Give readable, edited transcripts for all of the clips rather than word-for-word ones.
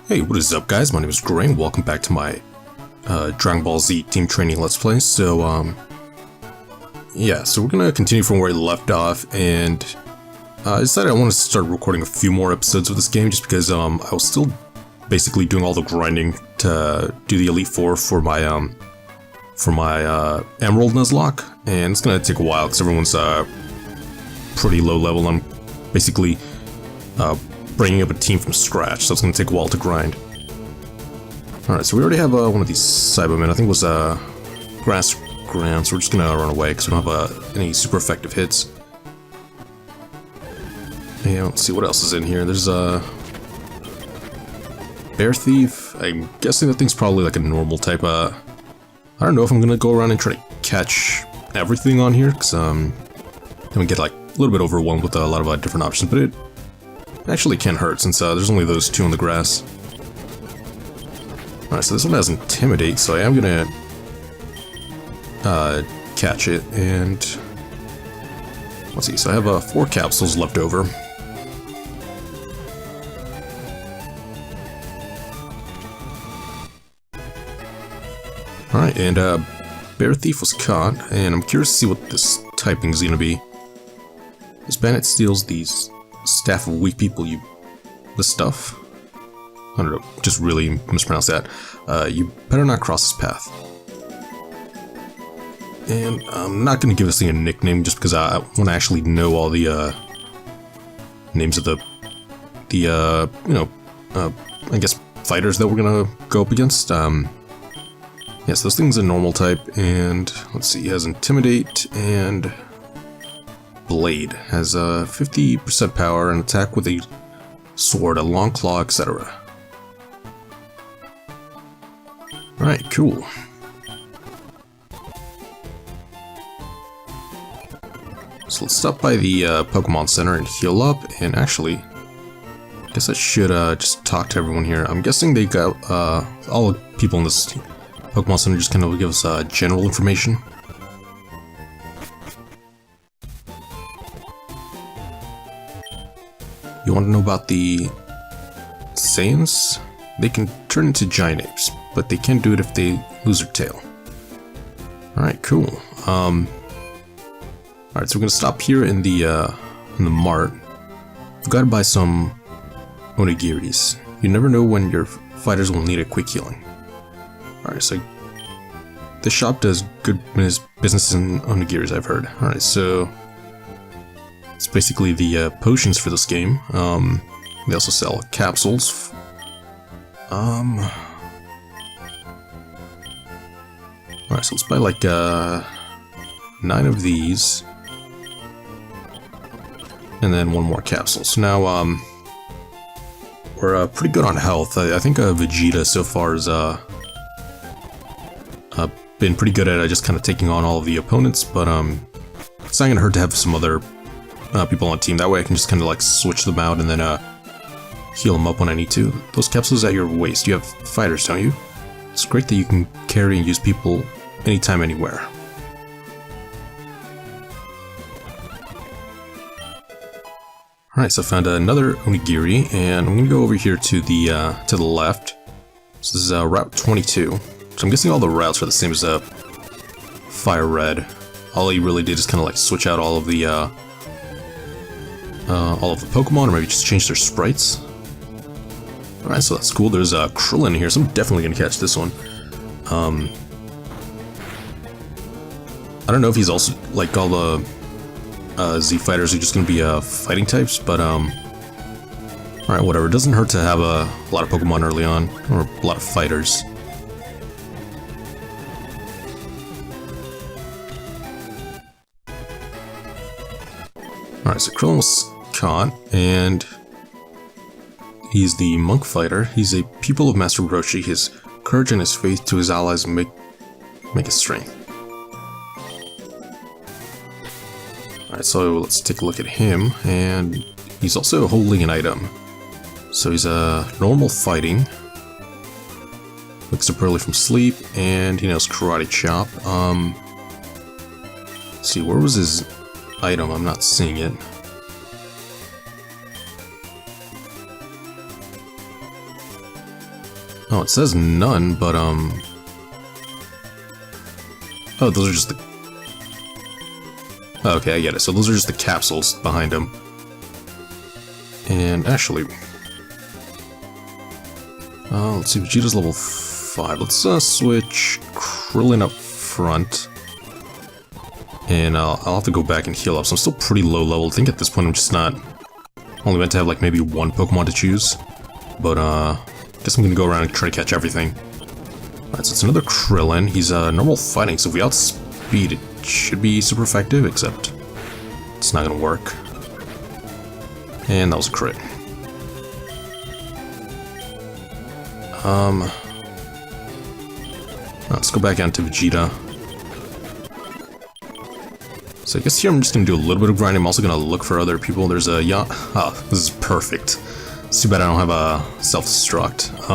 Hey, what is up guys? My name is Gray and welcome back to my Dragon Ball Z Team Training Let's Play. So we're gonna continue from where we left off, and I decided I want to start recording a few more episodes of this game just because I was still basically doing all the grinding to do the Elite Four for my Emerald Nuzlocke, and it's gonna take a while because everyone's pretty low level. I'm basically bringing up a team from scratch, so it's going to take a while to grind. Alright, so we already have one of these Cybermen. I think it was Grass Ground, so we're just going to run away because we don't have any super effective hits. And let's see what else is in here. There's a Bear Thief. I'm guessing that thing's probably like a normal type. I don't know if I'm going to go around and try to catch everything on here, because then we get like a little bit overwhelmed with a lot of different options, but it actually can't hurt since there's only those two on the grass. Alright, so this one has Intimidate, so I am gonna catch it, and let's see, so I have 4 capsules left over. Alright, and Bear Thief was caught, and I'm curious to see what this typing is gonna be. This bandit steals these Staff of Weak People, the stuff? I don't know, just really mispronounced that. You better not cross this path. And I'm not going to give this thing a nickname just because I want to actually know all the names of I guess fighters that we're going to go up against. Yes, this thing's a normal type, and let's see, he has Intimidate and Blade, has 50% power and attack with a sword, a long claw, etc. Alright, cool. So let's stop by the Pokemon Center and heal up, and actually, I guess I should just talk to everyone here. I'm guessing they got all the people in this Pokemon Center just kind of give us general information. You want to know about the Saiyans? They can turn into giant apes, but they can't do it if they lose their tail. Alright, cool. Alright, so we're gonna stop here in the mart. We've got to buy some onigiris. You never know when your fighters will need a quick healing. Alright, so this shop does good business in onigiris, I've heard. Alright, so it's basically the potions for this game. They also sell capsules. Alright, so let's buy like 9 of these, and then 1 more capsule. So now we're pretty good on health. I think Vegeta so far has been pretty good at just kind of taking on all of the opponents, but it's not gonna hurt to have some other people on team. That way I can just kind of like switch them out and then heal them up when I need to. Those capsules at your waist. You have fighters, don't you? It's great that you can carry and use people anytime, anywhere. Alright, so I found another onigiri, and I'm gonna go over here to the left. So this is Route 22. So I'm guessing all the routes are the same as Fire Red. All he really did is kind of like switch out all of the Pokemon, or maybe just change their sprites. Alright, so that's cool. There's Krillin here, so I'm definitely gonna catch this one. I don't know if he's also like all the Z fighters are just gonna be fighting types, but alright, whatever. It doesn't hurt to have a lot of Pokemon early on, or a lot of fighters. Alright, so Krillin was caught, and he's the monk fighter. He's a pupil of Master Roshi. His courage and his faith to his allies make his strength. Alright, so let's take a look at him, and he's also holding an item. So he's normal fighting, wakes up early from sleep, and he knows Karate Chop. Let's see, where was his item? I'm not seeing it. Oh, it says none, but oh, those are just the... Okay, I get it. So those are just the capsules behind him. And actually... let's see, Vegeta's level 5. Let's switch Krillin up front. And I'll have to go back and heal up. So I'm still pretty low level. I think at this point I'm just not... Only meant to have like maybe one Pokemon to choose. But guess I'm gonna go around and try to catch everything. Alright, so it's another Krillin. He's normal fighting, so if we outspeed it should be super effective, except it's not gonna work. And that was a crit. Let's go back down to Vegeta. So I guess here I'm just gonna do a little bit of grinding. I'm also gonna look for other people. There's a this is perfect. It's too bad I don't have a self-destruct.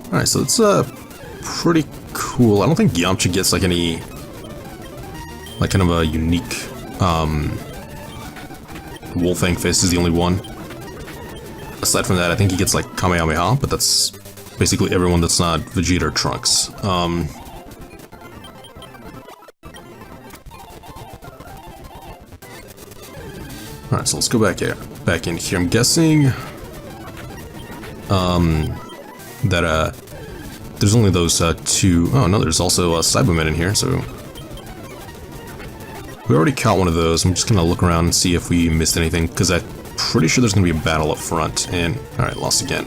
Alright, so it's pretty cool. I don't think Yamcha gets like any like kind of a unique Wolfang Fist is the only one. Aside from that, I think he gets like Kamehameha, but that's basically everyone that's not Vegeta or Trunks. Alright, so let's go back in here. I'm guessing that there's only those two. Oh no, there's also a Cyberman in here, so we already caught one of those. I'm just gonna look around and see if we missed anything, because I'm pretty sure there's gonna be a battle up front. And alright, lost again.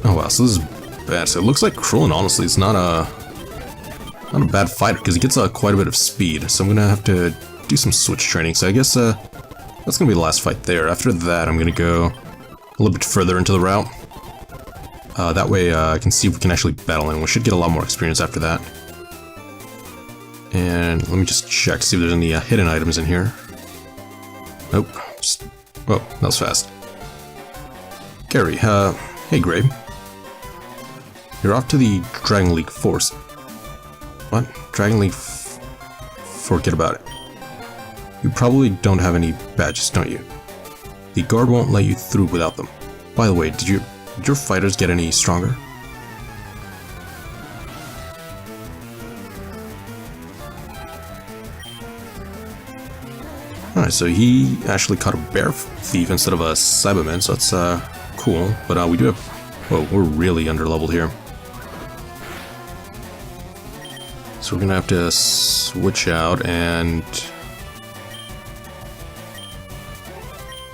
Oh wow, so this is bad. So it looks like Krillin, honestly, is not a bad fighter, because he gets quite a bit of speed. So I'm gonna have to do some switch training. So I guess that's gonna be the last fight there. After that, I'm gonna go a little bit further into the route. That way I can see if we can actually battle, and we should get a lot more experience after that. And let me just check to see if there's any hidden items in here. Nope. Whoa, that was fast. Gary, hey Gray. You're off to the Dragon League Force. What? Dragon League forget about it. You probably don't have any badges, don't you? The guard won't let you through without them. By the way, did your fighters get any stronger? Alright, so he actually caught a bear thief instead of a Cyberman, so that's cool. But we do have... Whoa, we're really underleveled here. So we're gonna have to switch out and...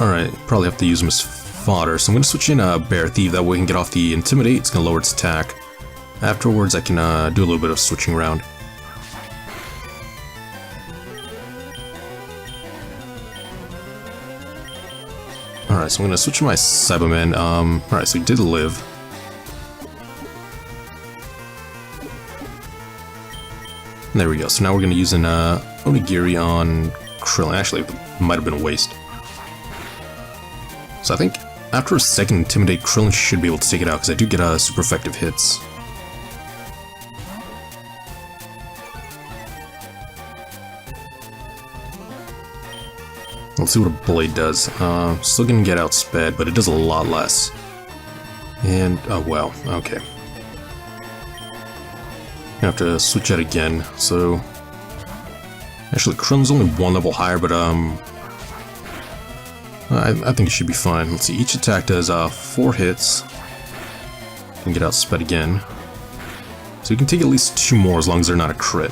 Alright, probably have to use him as fodder. So I'm gonna switch in a Bear Thief, that way we can get off the Intimidate. It's gonna lower its attack. Afterwards I can do a little bit of switching around. Alright, so I'm gonna switch to my Cyberman. Alright, so he did live. There we go. So now we're going to use an Onigiri on Krillin. Actually, it might have been a waste. So I think after a second Intimidate, Krillin should be able to take it out, because I do get super effective hits. Let's see what a Blade does. Still going to get outsped, but it does a lot less. And, oh wow, okay. Gonna have to switch out again, so... Actually, Krillin's only one level higher, but I think it should be fine. Let's see, each attack does 4 hits. And get outsped again. So you can take at least 2 more as long as they're not a crit.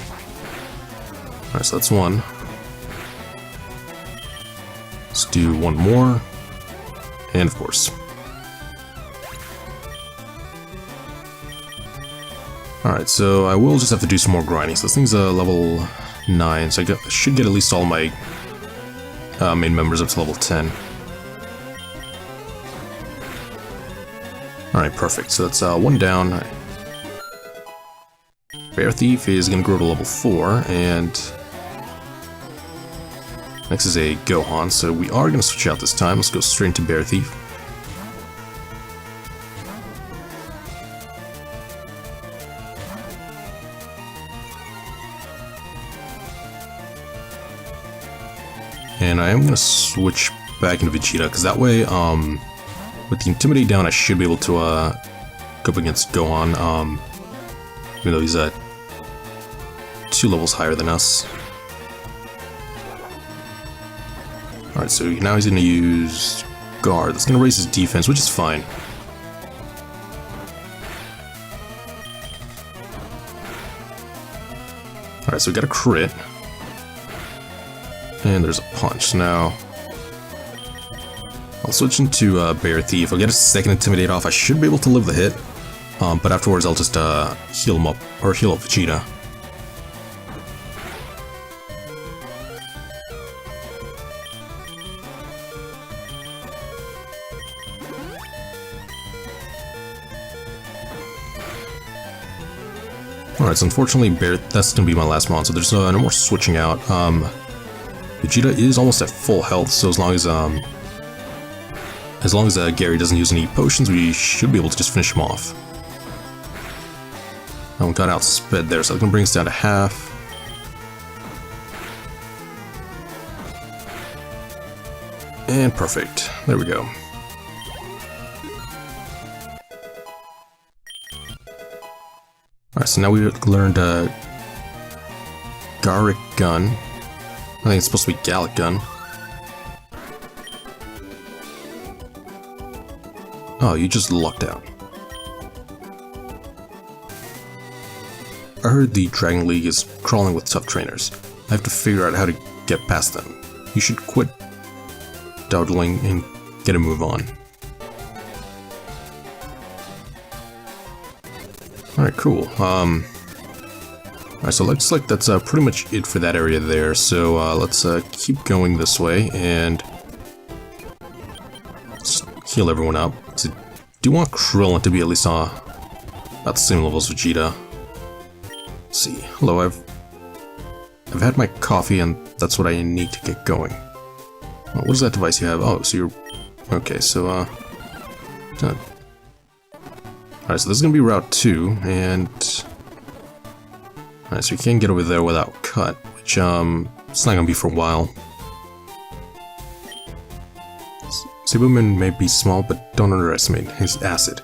Alright, so that's 1. Let's do 1 more. And of course. Alright, so I will just have to do some more grinding. So this thing's level 9, so I should get at least all my main members up to level 10. Alright, perfect. So that's 1 down. Bear Thief is going to grow to level 4, and next is a Gohan, so we are going to switch out this time. Let's go straight into Bear Thief. And I am going to switch back into Vegeta, because that way, with the Intimidate down, I should be able to, go up against Gohan, even though he's, 2 levels higher than us. Alright, so now he's going to use Guard. That's going to raise his defense, which is fine. Alright, so we got a crit. And there's a punch. Now, I'll switch into Bear Thief. I'll get a second Intimidate off. I should be able to live the hit. But afterwards I'll just heal him up, or heal up Vegeta. Alright, so unfortunately that's going to be my last mon, so there's no more switching out. Vegeta is almost at full health, so as long as Gary doesn't use any potions, we should be able to just finish him off. We got outsped there, so that's going to bring us down to half. And perfect. There we go. Alright, so now we've learned Garlic Gun. I think it's supposed to be Gallic Gun. Oh, you just lucked out. I heard the Dragon League is crawling with tough trainers. I have to figure out how to get past them. You should quit dawdling and get a move on. Alright, cool. Alright, so looks like that's pretty much it for that area there. So let's keep going this way and just heal everyone up. So, do want Krillin to be at least about the same level as Vegeta. Let's see. Hello, I've had my coffee and that's what I need to get going. What is that device you have? Oh, so you're... Okay, so done. Alright, so this is going to be Route 2, and... Alright, so you can't get over there without cut, which, it's not going to be for a while. Sabuman may be small, but don't underestimate his acid.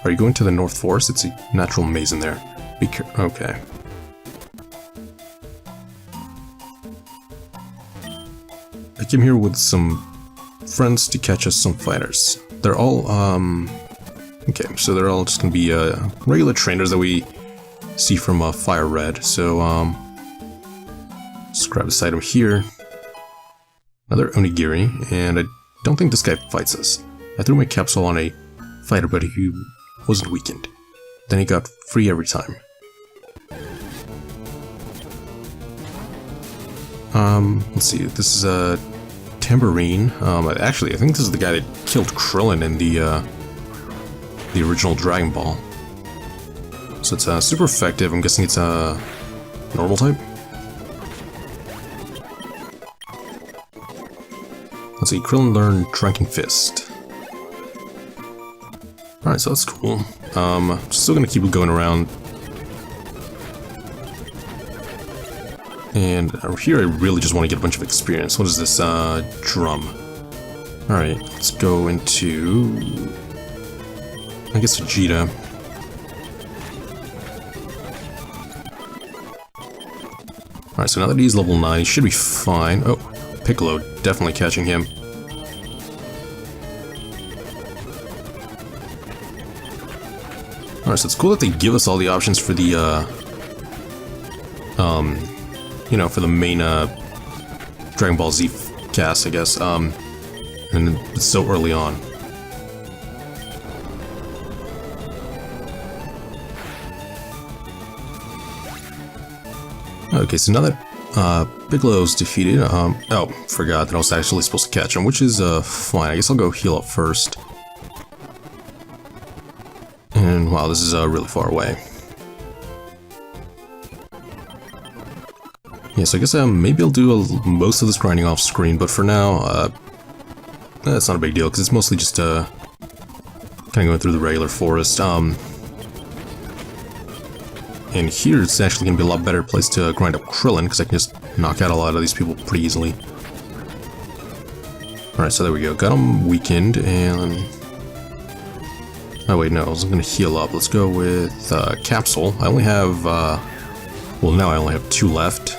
Are you going to the North Forest? It's a natural maze in there. Be careful. Okay. I came here with some friends to catch us some fighters. They're all, okay, so they're all just gonna be, regular trainers that we see from, Fire Red. So, let's grab this item here. Another Onigiri, and I don't think this guy fights us. I threw my capsule on a fighter, but he wasn't weakened. Then he got free every time. Let's see, this is a Tambourine. Actually, I think this is the guy that killed Krillin in the original Dragon Ball. So it's super effective. I'm guessing it's a normal type. Let's see, Krillin learned Drinking Fist. Alright, so that's cool. Still gonna keep going around. And here I really just want to get a bunch of experience. What is this, drum? Alright, let's go into... I guess Vegeta. Alright, so now that he's level 9, he should be fine. Oh, Piccolo, definitely catching him. Alright, so it's cool that they give us all the options for the, you know, for the main, Dragon Ball Z cast, I guess, and it's so early on. Okay, so now that, Piccolo's defeated, oh, forgot that I was actually supposed to catch him, which is, fine. I guess I'll go heal up first. And, wow, this is, really far away. Yeah, so I guess maybe I'll do most of this grinding off screen, but for now, that's not a big deal, because it's mostly just, kind of going through the regular forest. And here it's actually going to be a lot better place to grind up Krillin, because I can just knock out a lot of these people pretty easily. Alright, so there we go. Got him weakened, and... oh wait, no, I was going to heal up. Let's go with Capsule. I only have... well, now I only have 2 left.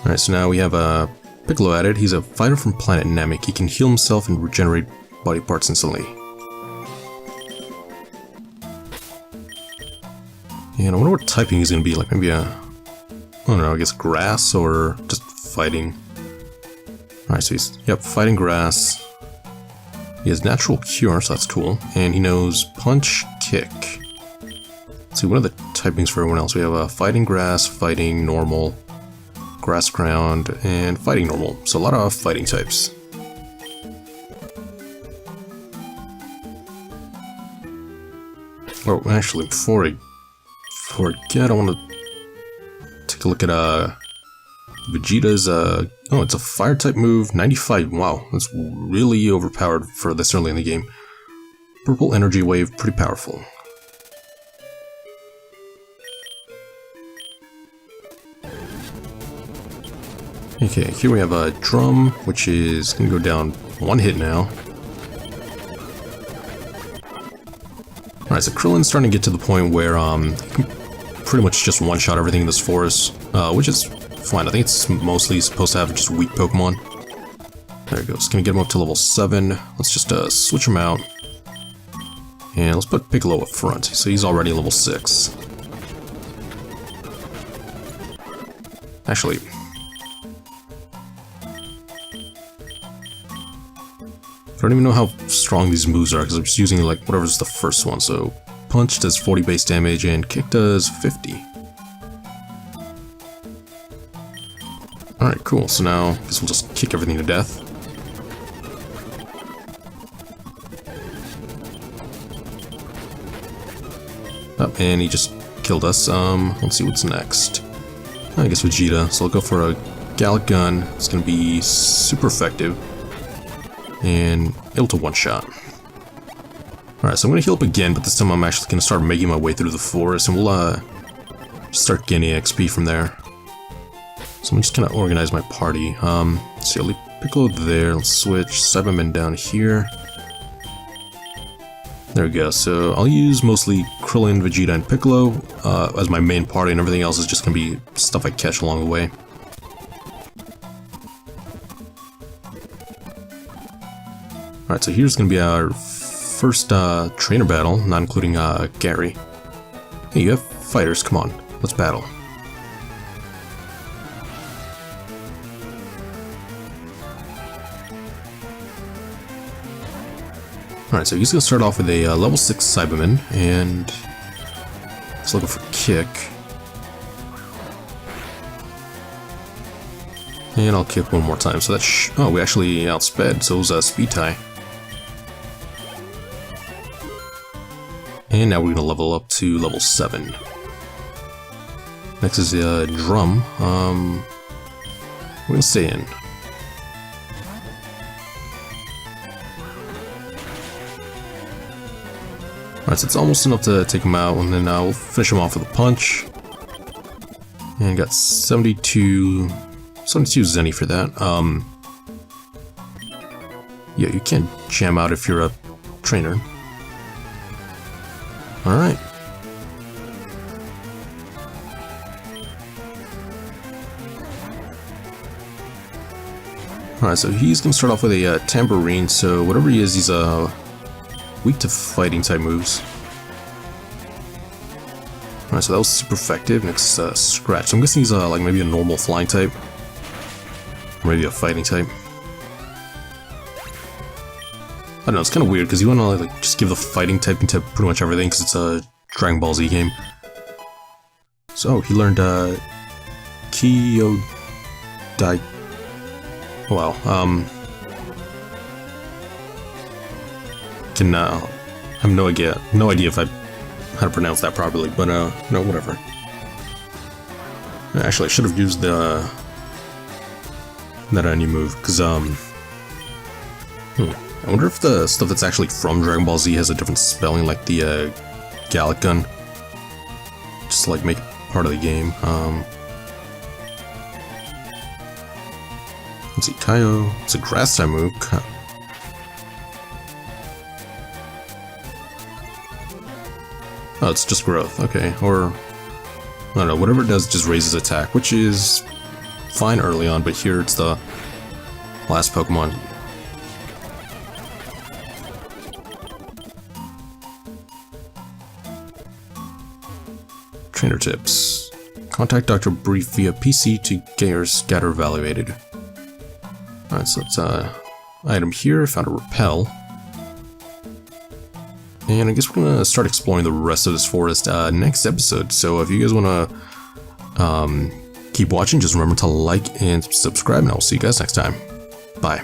Alright, so now we have Piccolo added. He's a fighter from planet Namek. He can heal himself and regenerate body parts instantly. And I wonder what typing he's going to be, like maybe I don't know, I guess grass or just fighting. Alright, so he's, yep, fighting grass. He has natural cure, so that's cool. And he knows punch, kick. Let's see, what are the typings for everyone else? We have fighting grass, fighting normal, grass ground, and fighting normal. So a lot of fighting types. Oh, actually, before I forget, I want to take a look at Vegeta's oh, it's a fire type move, 95. Wow, that's really overpowered for this early in the game. Purple energy wave, pretty powerful. Okay, here we have a drum, which is gonna go down 1 hit now. Alright, so Krillin's starting to get to the point where he can pretty much just one-shot everything in this forest, which is fine. I think it's mostly supposed to have just weak Pokemon. There we go. It's gonna get him up to level 7. Let's just switch him out. And let's put Piccolo up front, so he's already level 6. Actually... I don't even know how strong these moves are, because I'm just using like whatever's the first one. So punch does 40 base damage and kick does 50. Alright, cool. So now I guess we'll just kick everything to death. Oh, and he just killed us. Let's see what's next. I guess Vegeta. So I'll go for a Gallic Gun. It's gonna be super effective. And able to one-shot. Alright, so I'm going to heal up again, but this time I'm actually going to start making my way through the forest, and we'll start gaining XP from there. So I'm just going to organize my party. Let's see, I'll leave Piccolo there, let's switch Cybermen down here. There we go, so I'll use mostly Krillin, Vegeta, and Piccolo as my main party, and everything else is just going to be stuff I catch along the way. Alright, so here's going to be our first trainer battle, not including Gary. Hey, you have fighters, come on, let's battle. Alright, so he's going to start off with a level 6 Cyberman, and let's look for kick. And I'll kick one more time, so that's... oh, we actually outsped, so it was a speed tie. And now we're going to level up to level 7. Next is the drum. We're going to stay in. Alright, so it's almost enough to take him out, and then we'll finish him off with a punch. And got 72 Zenny for that. Yeah, you can't jam out if you're a trainer. Alright. Alright, so he's gonna start off with a tambourine, so whatever he is, he's weak to fighting type moves. Alright, so that was super effective. Next, Scratch. So I'm guessing he's like maybe a normal flying type. Or maybe a fighting type. I don't know, it's kind of weird because you want to like just give the fighting type into pretty much everything because it's a Dragon Ball Z game. So he learned Kyodai. Wow. I have no idea if how to pronounce that properly, but no, whatever. Actually, I should have used the Not any move, because, I wonder if the stuff that's actually from Dragon Ball Z has a different spelling, like the, Gallic Gun. Just to, like, make it part of the game. Let's see, Kaio. It's a grass type move. Oh, it's just growth. Okay, or I don't know. Whatever it does, just raises attack, which is fine early on. But here it's the last Pokemon. Trainer tips. Contact Dr. Brief via PC to get your scatter evaluated. Alright, so it's item here. Found a repel. And I guess we're gonna start exploring the rest of this forest next episode. So if you guys wanna keep watching, just remember to like and subscribe, and I'll see you guys next time. Bye.